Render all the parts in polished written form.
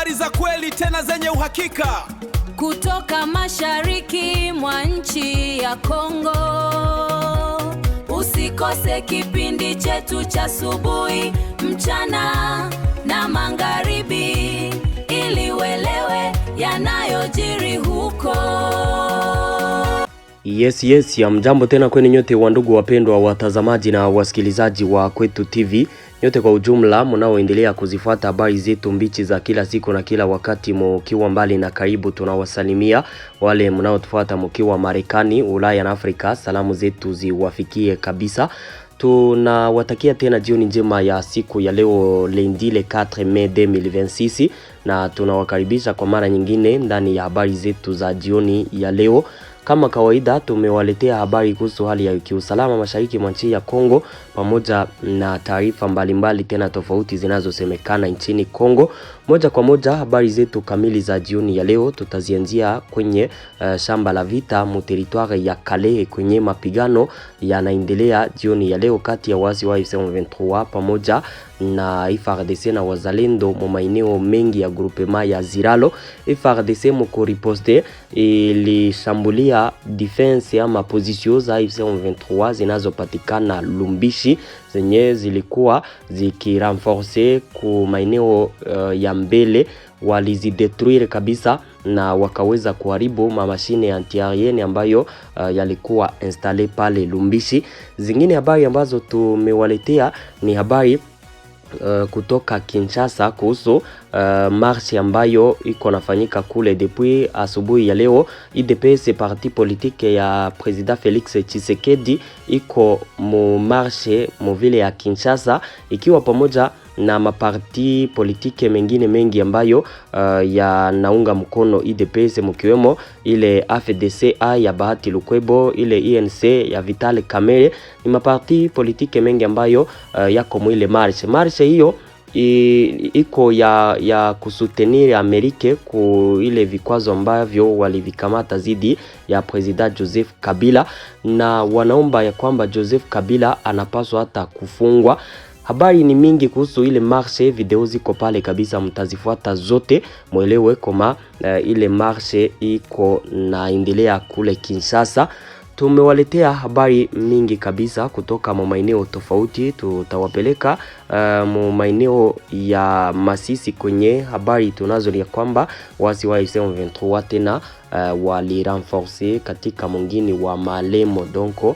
habari za kweli tena zenye uhakika kutoka mashariki mwa nchi ya Kongo. Usikose kipindi chetu cha asubuhi, mchana na magharibi, ili uelewe yanayojiri huko. Yes, ya mjambo tena kwenu nyote wandugu wapendwa watazamaji na wasikilizaji wa Kwetu TV. Nyote kwa ujumla mnaoendelea kuzifuata habari zetu mbichi za kila siku na kila wakati mkiwa mbali na karibu, tunawasalimia. Wale mnaotufuata mkiwa Marekani, Ulaya na Afrika, salamu zetu ziwafikie kabisa. Tunawatakia tena jioni njema ya siku ya leo lundi le 4 Mei 2026 na tunawakaribisha kwa mara nyingine ndani ya habari zetu za jioni ya leo. Kama kawaida tumewaletea habari kuhusu hali ya kiusalama mashariki mwa nchi ya Kongo pamoja na taarifa mbalimbali tena tofauti zinazosemekana nchini Kongo. Moja kwa moja habari zetu kamili za jioni ya leo tutazianzia kwenye shamba la vita mu territoire ya Kalehe, kwenye mapigano yanaendelea jioni ya leo kati ya waasi wa M23 pamoja na FARDC na wazalendo mu maeneo mengi ya groupement ya Ziralo. FARDC mko riposte ilishambulia defense ama position za M23 zinazopatikana Lumbishi, zenye zilikuwa zikirenforce ku maeneo ya mbele, walizidetruire kabisa na wakaweza kuharibu mashine antiaerienne ambayo yalikuwa installe pale Lumbishi. Zingine habari ambazo tumewaletea ni habari kutoka Kinshasa kuhusu marche ambayo iko nafanyika kule depuis asubuhi ya leo. IDPS parti politique ya President Felix Tshisekedi iko mu marche mu vile ya Kinshasa, ikiwa pamoja na maparti politike mengine mengi ambayo yanaunga mkono IDPS, mkiwemo ile AFDCA ya Bahati Lukwebo, ile INC ya Vital Kamerhe. Ni maparti politike mengi ambayo yako mwile marche hiyo iko ya kusutenir Amerike ku ile vikwazo ambavyo walivikamata zidi ya President Joseph Kabila, na wanaomba ya kwamba Joseph Kabila anapaswa hata kufungwa. Habari ni mingi kuhusu ile marche, video ziko pale kabisa, mtazifuata zote muelewe kama ile marche iko naendelea kule Kinshasa. Tumewaletea habari mingi kabisa kutoka maeneo tofauti. Tutawapeleka maeneo ya Masisi kwenye habari tunazo ya kwamba wasi wa M23 tena walirenforce katika mwingine wa Malemo. Donc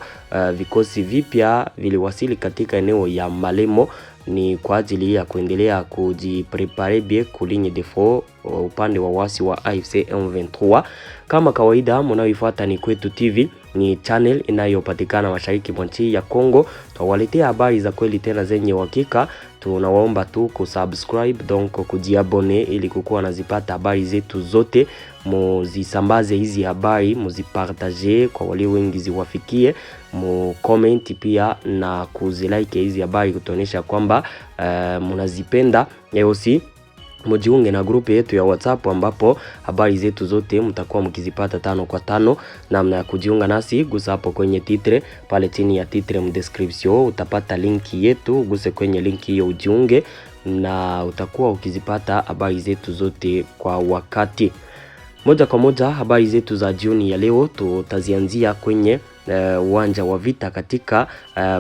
vikosi vipya viliwasili katika eneo ya Malemo, ni kwa ajili ya kuendelea kujiprepare bien kulinye defo upande wa wasi wa AFC M23. Kama kawaida mnaoifuata ni Kwetu TV, ni channel inayopatikana mashariki mwa nchi ya Kongo. Tutawaletea habari za kweli tena zenye uhakika. Tunawaomba tu kusubscribe, donc kujiabone, ili kukuwa nazipata habari zetu zote. Muzisambaze hizi habari, muzipartage kwa wale wengi ziwafikie, mu comment pia na kuzilike hizi habari kutuonesha kwamba mnazipenda. Aussi mujiunge na grupu yetu ya WhatsApp ambapo habari zetu zote mtakuwa mkizipata 5 kwa 5. Namna ya kujiunga nasi, gusa hapo kwenye titre, pale chini ya titre mu description utapata linki yetu, guse kwenye linki hiyo ujiunge na utakuwa ukizipata habari zetu zote kwa wakati. Moja kwa moja habari zetu za jioni ya leo tutazianzia kwenye uwanja wa vita katika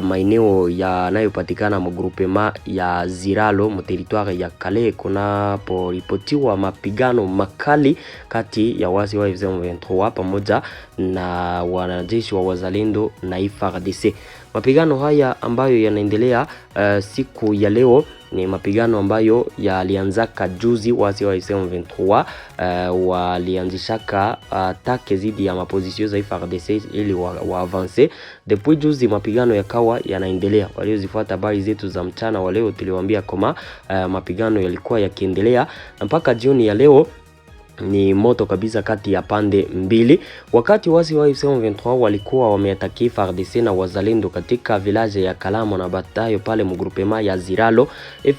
maeneo yanayopatikana mu groupement ya Ziralo mu territoire ya Kalehe. Kuna ripotiwa mapigano makali kati ya wasi wa M23 pamoja na wanajeshi wa wazalendo na FARDC. Mapigano haya ambayo yanaendelea siku ya leo ni mapigano ambayo yalianzaka juzi. Wasi wa M23 walianzishaka atake zidi ya mapozisio za FARDC ili wa avance. Depuis juzi mapigano yakawa yanaendelea. Waliozifuata habari zetu za mchana wa leo tuliwaambia kama mapigano yalikuwa yakiendelea mpaka jioni ya leo. Ni moto kabisa kati ya pande mbili. Wakati wasi wa M23 walikuwa wameataki FARDC na wazalendo katika village ya Kalamo na Batayo pale mu groupement ya Ziralo,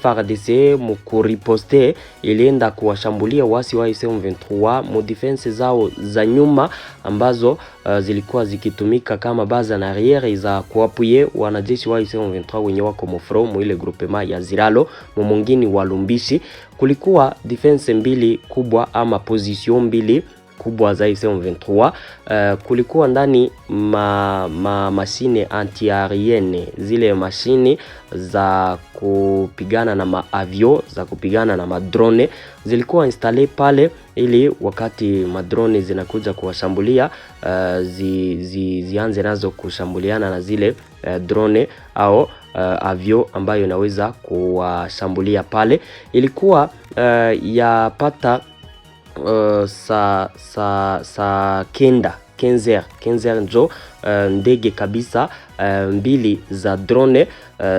FARDC mukuriposte ilienda kuwashambulia wasi wa M23 mu defense zao za nyuma ambazo zilikuwa zikitumika kama base en arrière za kuapuye wanajeshi wa AFC M23 wenye wako mofro mu ile groupement ya Ziralo mwingine wa Lumbishi. Kulikuwa defense mbili kubwa ama position mbili kubwa za AFC M23. Kulikuwa ndani mashine anti-aerienne, zile mashine za kupigana na maavio, za kupigana na madrone zilikuwa installe pale, ili wakati madrone zinakuja kuwashambulia zianze nazo kushambuliana na zile drone au avio ambayo inaweza kuwashambulia pale. Ilikuwa yapata sa kenzer njo ndege kabisa mbili za drone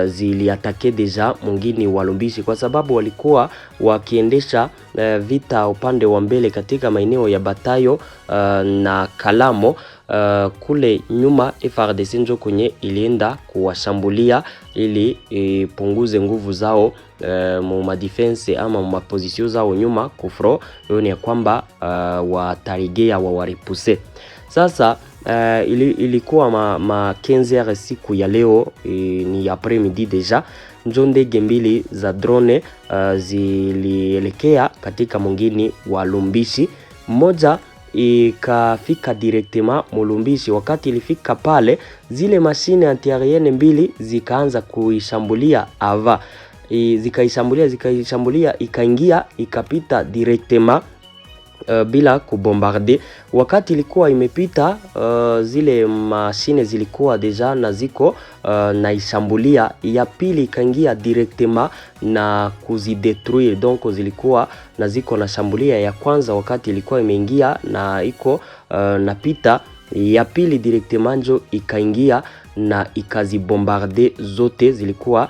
ziliatake deja mwingine wa Lumbishi, kwa sababu walikuwa wakiendesha vita upande wa mbele katika maeneo ya Batayo na Kalamo. Kule nyuma FARDC njo kwenye ilienda kuwashambulia ili ipunguze nguvu zao mu defense ama mu position zao nyuma kufro, yoni ya kwamba watarigea wawaripuse. Sasa ilikuwa ma 15h siku ya leo, ni après midi deja, njo ndege mbili za drone zilielekea katika mwingine wa Lumbishi. Mmoja ikafika directement Mulumbishi. Wakati ilifika pale, zile mashine anti-aerienne mbili zikaanza kuishambulia ava, zikaishambulia ikaingia ikapita directement bila kubombarde. Wakati ilikuwa imepita, zile mashine zilikuwa deja na ziko na ishambulia ya pili ikaingia directement na kuzidetruire. Donc zilikuwa na ziko na shambulia ya kwanza wakati ilikuwa imeingia na iko napita, ya pili directement njo ikaingia na ikazibombarde zote. Zilikuwa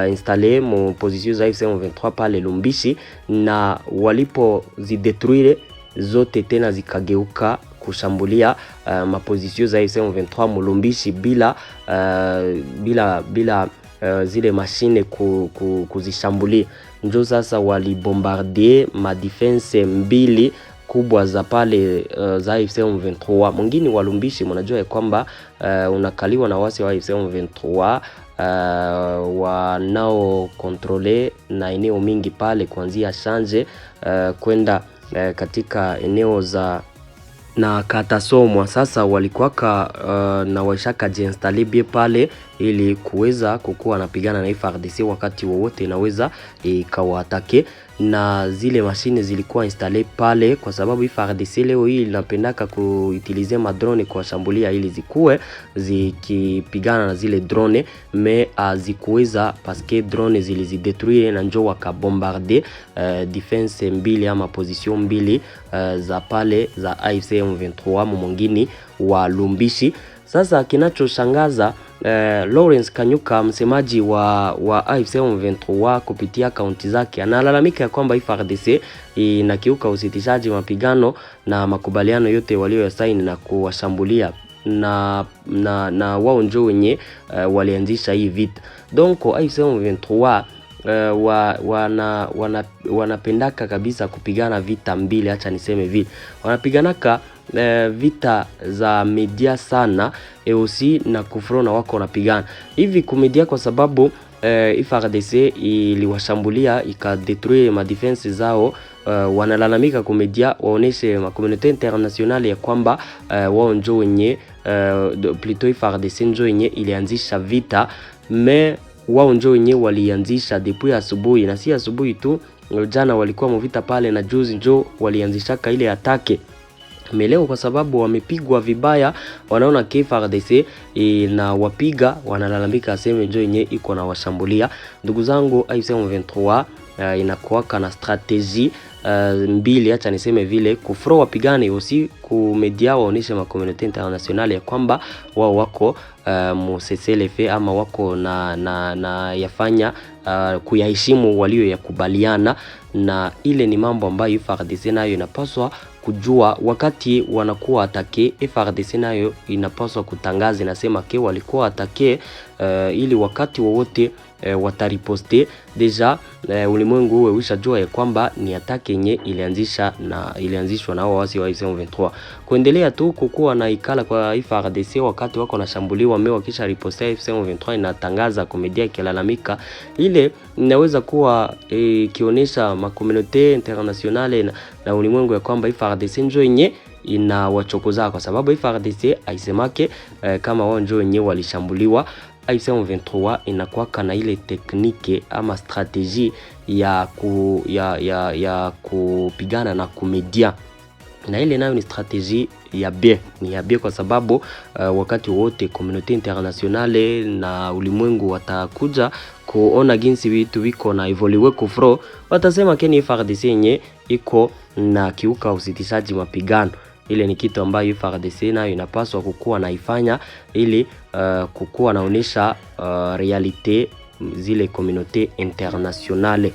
installe mu position za AFC M23 pale Lumbishi, na walipo zidetruire zote tena zikageuka kushambulia mapozisio za AFC M23 Mulumbishi bila zile mashine kuzishambulia. Njo sasa walibombarde ma defense mbili kubwa za pale za AFC M23. Mwingine wa Lumbishi mnajua ya kwamba unakaliwa na wasi wa AFC M23 wanao kontrole na eneo mingi pale, kuanzia Shanje kwenda katika eneo za na Katasomwa. Sasa walikuwaka na washaka jinstallé pale ili kuweza kukuwa napigana na FARDC wakati wowote inaweza ikawatake, na zile mashine zilikuwa installe pale kwa sababu FARDC leo hii linapendaka kuutilize madrone kwa shambulia ili zikuwe zikipigana na zile drone, me zikuweza paske drone zilizidetruire na njo wakabombarde defense mbili ama position mbili za pale za AFC M23 mwingine wa Lumbishi. Sasa kinachoshangaza, Lawrence Kanyuka, msemaji wa AFC M23 kupitia akaunti zake, analalamika ya kwamba FARDC inakiuka usitishaji mapigano na makubaliano yote walioyasaini na kuwashambulia na wao njo wenye walianzisha hii vita. Donc AFC M23 wanapendaka kabisa kupigana vita mbili, acha niseme vile. Wanapiganaka vita za media sana, aussi na kufrona wako wanapigana hivi kumedia kwa sababu FARDC iliwashambulia ikadetruire ma defense zao. Wanalalamika kumedia waoneshe ma communauté internationale ya kwamba wao njo wenye plutôt FARDC njo wenye ilianzisha vita, me wao njo wenye walianzisha depuis asubuhi, na si asubuhi tu, jana walikuwa mvita pale na juzi njo walianzishaka ile atake. Meleo kwa sababu wamepigwa vibaya, wanaona FARDC na wapiga, wanalalamika aseme njo yenye iko na washambulia. Ndugu zangu, AFC M23 inakuwaka na strategie mbili, acha niseme vile, kufro wapigane, usi kumedia waoneshe ma communauté internationale ya kwamba wao wako mu CCLF ama wako na yafanya kuyaheshimu walio yakubaliana, na ile ni mambo ambayo FARDC nayo inapaswa kujua. Wakati wanakuwa atake, FARDC nayo inapaswa kutangaza, nasema ke walikuwa atake ili wakati wowote watariposte deja. Ulimwengu uwe ushajua ya kwamba ni atake yenye ilianzishwa na waasi wa M23. Kuendelea tu kukuwa na ikala kwa FARDC wakati wako nashambuliwa meo kisha riposte M23 inatangaza komedia kilalamika, ile inaweza kuwa kionyesha makomunote internationale na ulimwengu ya kwamba FARDC njo yenye inawachokoza, kwa sababu FARDC aisemake kama wao njo wenyewe walishambuliwa. M23 inakuwa na ile teknike ama strategie ya kupigana na komedia, na ile nayo ni strategie ya bien kwa sababu wakati wote community internationale na ulimwengu watakuja kuona jinsi vitu viko na evolue kufro, watasema keni FARDC yenye iko na kiuka usitishaji mapigano. Ile ni kitu ambayo FARDC nayo inapaswa kukuwa naifanya ili kukuwa naonesha realite zile communauté internationale.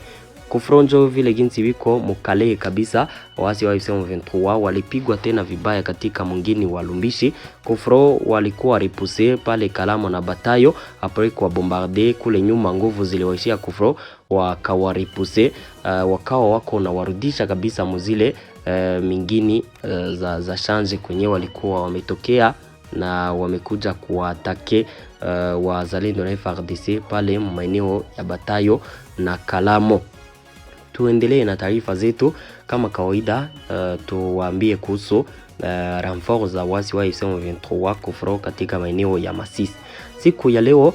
Kufronjo vile jinsi viko mukale kabisa, waasi wa M23 walipigwa tena vibaya katika mwingine wa Lumbishi. Kufro walikuwa repousse pale Kalamo na Batayo, après kwa bombarder kule nyuma, nguvu ziliwaishia Kufro wakawa repousse, wakawa wako na warudisha kabisa muzile mingini za change kwenye walikuwa wametokea na wamekuja kuatake wazalendo na FARDC pale maeneo ya Batayo na Kalamo. Tuendelee na taarifa zetu kama kawaida. Tuwaambie kuhusu renfort za wasi wa M23 Kufro katika maeneo ya Masisi. Siku ya leo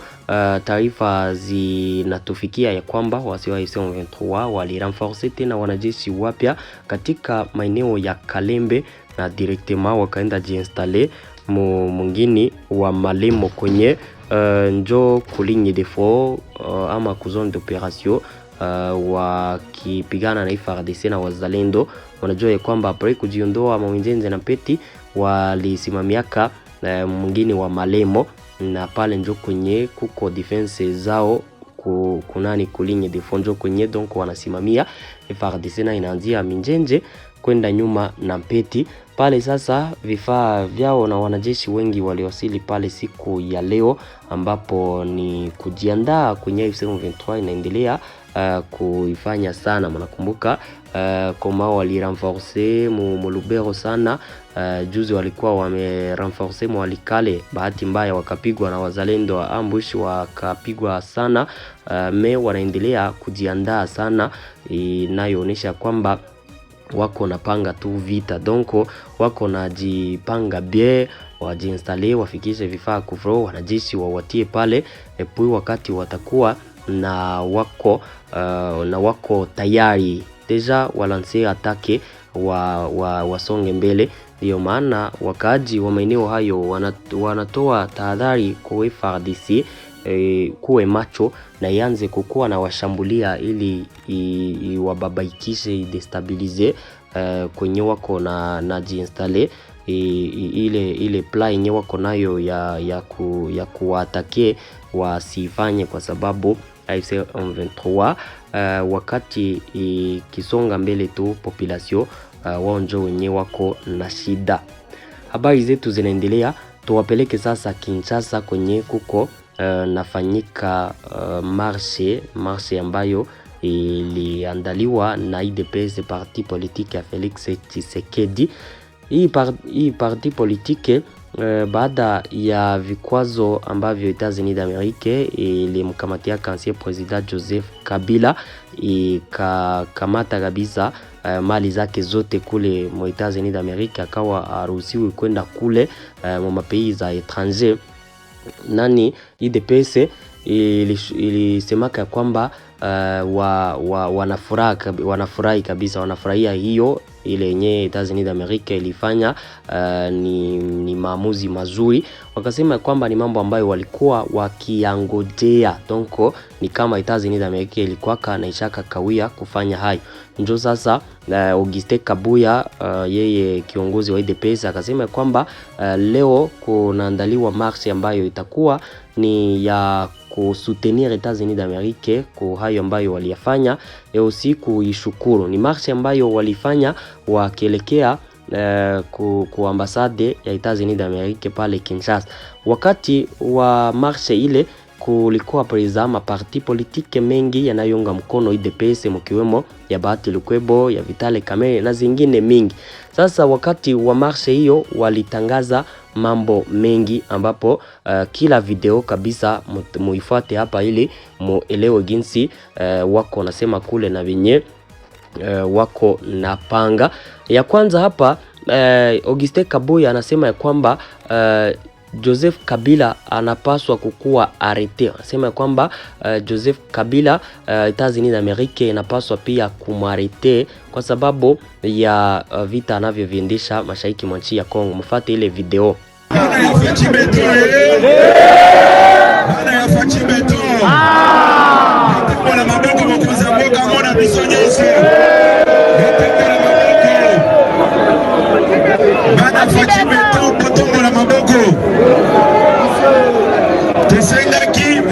taarifa zinatufikia ya kwamba wasi wa M23 walirenforce tena wanajeshi wapya katika maeneo ya Kalembe na directement wakaenda jiinstaller mwingine wa Malemo kwenye njo kuligne de fort ama zone d'opération wakipigana na FARDC na wazalendo. Wanajua ya kwamba après kujiondoa Mawinzenze na Peti walisimamiaka mwingine wa Malemo, na pale njo kwenye kuko defense zao kunani kuligne de fort njo kwenye donc wanasimamia FARDC na inaanzia Minjenje kwenda nyuma na Mpeti pale. Sasa vifaa vyao na wanajeshi wengi waliwasili pale siku ya leo, ambapo ni kujiandaa kwenye M23 inaendelea kuifanya sana. Mnakumbuka kama walirenforce Mulubero sana, juzi walikuwa wamerenforce Mwalikale, bahati mbaya wakapigwa na wazalendo wa ambush wakapigwa sana. Wanaendelea kujiandaa sana, inayoonyesha kwamba wako napanga tu vita, donc wako na jipanga bien, wajiinstalle wafikishe vifaa Kufro, wanajeshi wawatie pale epui wakati watakuwa na wako tayari deja walanse atake wasonge mbele. Ndio maana wakaaji wa maeneo hayo wanatoa tahadhari kwa FARDC kuwe macho na ianze kukuwa na washambulia ili wababaikishe destabilize kwenye wako na jiinstalle ile plan yenye wako nayo ya kuatake wasifanye, kwa sababu M23 wakati kisonga mbele tu population wao njo wenye wako na shida. Habari zetu zinaendelea, tuwapeleke sasa Kinshasa kwenye kuko nafanyika marche ambayo iliandaliwa na IDPS, parti politique ya Felix Tshisekedi. Hii parti politique baada ya vikwazo ambavyo Etats-Unis d'Amerique ilimkamatia ancien president Joseph Kabila, ikakamata kabisa mali zake zote kule mo Etats-Unis d'Amerique, akawa aruhusiwi kwenda kule mo mapays za étranger. Nani IDPS ilisemaka kwamba wanafurahi kabisa, wanafurahia hiyo ile yenye Etats-Unis d'Amerique ilifanya ni maamuzi mazuri. Wakasema kwamba ni mambo ambayo walikuwa wakiangojea, donc ni kama Etats-Unis d'Amerique ilikuwa na ishaka kawia kufanya hayo. Ndio sasa Augustin Kabuya yeye kiongozi wa IDPS akasema kwamba leo kunaandaliwa marche ambayo itakuwa ni ya kusoutenir Etats-Unis d'Amerique kwa hayo ambayo waliyafanya, aussi kuishukuru. Ni marche ambayo walifanya wakielekea ku ambassade ya Etats-Unis d'Amerique pale Kinshasa. Wakati wa marche ile kulikuwa preza maparti politike mengi yanayounga mkono UDPS, mkiwemo ya Bahati Lukwebo, ya Vitale Kamere na zingine mingi. Sasa wakati wa marshe hiyo walitangaza mambo mengi, ambapo kila video kabisa muifuate hapa ili muelewe jinsi wako nasema kule na venye wako na panga. Ya kwanza hapa Augustin Kabuya anasema ya kwamba Joseph Kabila anapaswa kukuwa arete. Anasema kwamba Joseph Kabila Etats-Unis d'Amerique inapaswa pia kumarete kwa sababu ya vita anavyoviendesha mashariki mwa nchi ya Kongo. Mfuate ile video.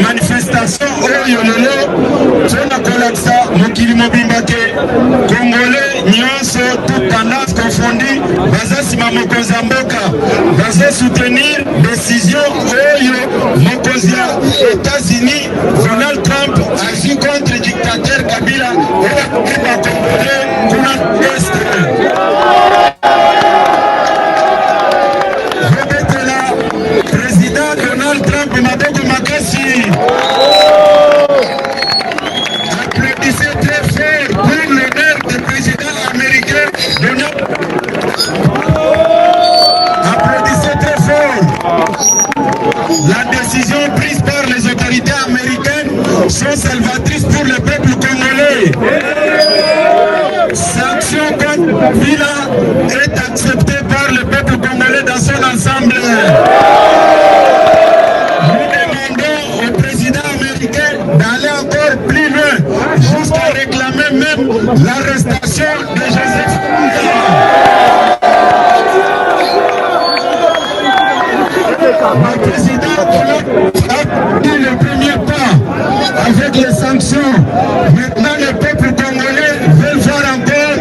Manifestation oyololo tena kolaksa mokili mobimbake Congolais nyonso toute tendance confondue baza sima mokonzi ya mboka baza soutenir décision oyo mokonzi ya États-Unis Donald Trump agit contre dictateur Kabila oyo Congolais kuna est président Donald Trump maboko makasi. Applaudissez très fort pour l'honneur du président américain Donald Trump. Applaudissez très fort. La décision prise par les autorités américaines sont salvatrices pour le peuple congolais. Sanction contre Kabila est acceptée par le peuple congolais dans son ensemble. D'aller encore plus loin, jusqu'à réclamer même l'arrestation de Joseph Kabila. Le président a pris le premier pas avec les sanctions. Maintenant, le peuple congolais veut voir encore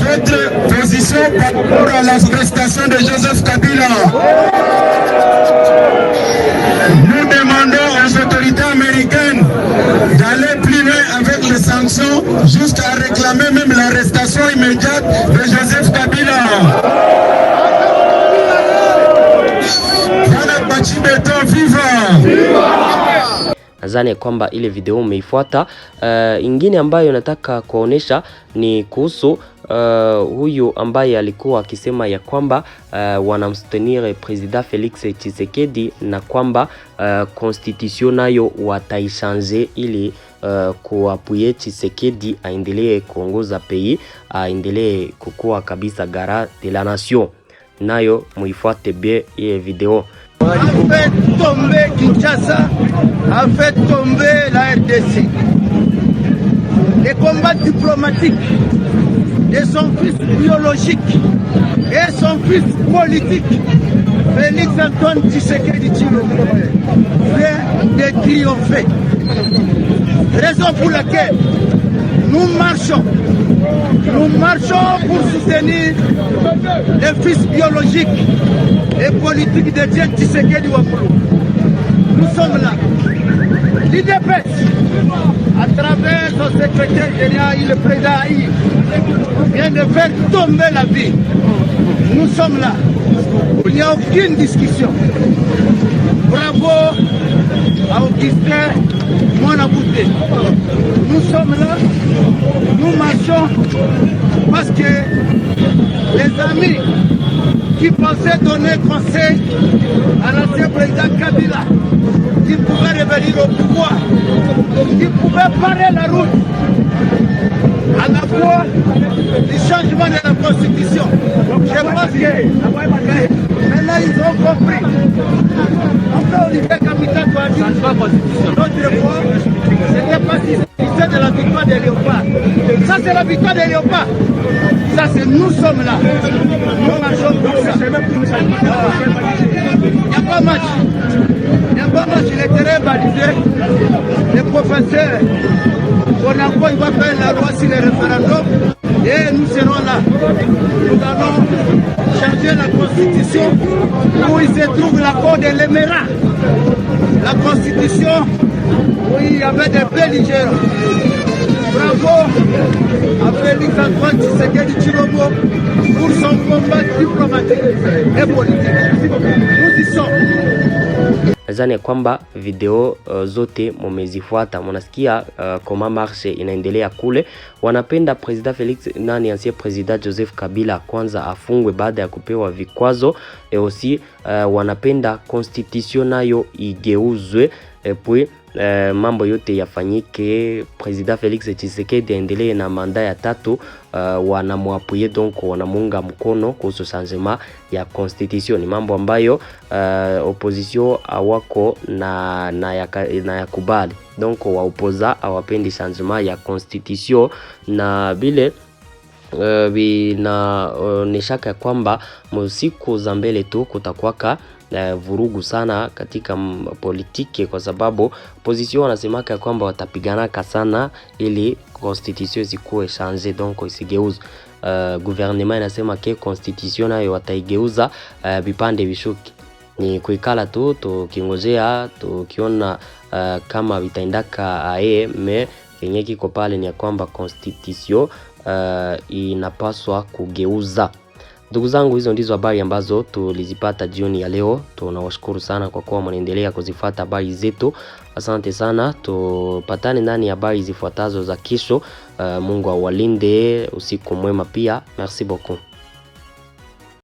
votre position par rapport à l'arrestation de Joseph Kabila. Nous demandons aux autorités américaines d'aller plus loin avec les sanctions jusqu'à réclamer même l'arrestation immédiate de Joseph Kabila. Bwana Bachibeto viva! Nadhani kwamba ile video umeifuata. Ingine ambayo nataka kuonesha ni kuhusu huyu ambaye alikuwa akisema ya kwamba wanamsutenir President Felix Tshisekedi na kwamba constitution nayo wataichange ili kuapuye Tshisekedi aendelee kuongoza pays, aendelee kukua kabisa gara de la nation. Nayo muifuate bien ile video. A fait tomber Kinshasa, a fait tomber la RDC. Les combats diplomatiques de son fils biologique et son fils politique, Félix Antoine Tshisekedi Tshilombo, vient de triompher. Raison pour laquelle nous marchons pour soutenir les fils biologiques et politiques de Dieu Tshisekedi Wapolo. Nous sommes là. L'UDPS, à travers son secrétaire général, le président Aïe, vient de faire tomber la vie. Nous sommes là. Il n'y a aucune discussion. Bravo à Augustin Monabouté. Nous sommes là. Nous marchons parce que les amis qui pensaient donner conseil à l'ancien président Kabila, qui pouvait revenir au pouvoir, qui pouvait barrer la route à la fois du changement de la constitution. Je pense que maintenant ils ont compris. Après Olivier Kamita doit dire notre foi, c'était pas si c'est de la victoire des léopards. Ça c'est la victoire des léopards. Ça c'est nous sommes là. Nous marchons pour ça. Il n'y a pas match. Il n'y a pas match. Il est très balisé. Les professeurs, il va faire la loi sur les référendums et nous serons là. Nous allons changer la constitution où il se trouve l'accord de l'Émirat. La constitution où il y avait des belligérants. Bravo à Félix Antoine Tshisekedi Tshilombo pour son combat diplomatique et politique. Nous y sommes. Nadhani kwamba video zote mumezifuata, mnasikia kama marshe inaendelea kule. Wanapenda President Felix ancien President Joseph Kabila kwanza afungwe baada ya kupewa vikwazo. Aussi wanapenda constitution nayo igeuzwe puis mambo yote yafanyike, President Felix Tshisekedi aendelee na manda ya 3. Wanamwapuye donc wanamunga mkono kuhusu changement ya constitution. Ni mambo ambayo opposition awako na yakubali. Donc wa opposa hawapendi changement ya constitution, na bile nishaka kwamba musiku za mbele tu kutakwaka vurugu sana katika politiki, kwa sababu opposition wanasemaka kwamba watapiganaka sana ili constitution zikuwe change, donc isigeuze. Gouvernement inasema ke constitution nayo wataigeuza vipande vishuki. Ni kuikala tu tukingojea tukiona kama vitaendaka me yenye kiko pale ni ya kwamba constitution inapaswa kugeuza. Ndugu zangu, hizo ndizo habari ambazo tulizipata jioni ya leo. Tunawashukuru sana kwa kuwa mnaendelea kuzifuata habari zetu. Asante sana. Tupatane ndani ya habari zifuatazo za kesho. Mungu awalinde, usiku mwema pia. Merci beaucoup.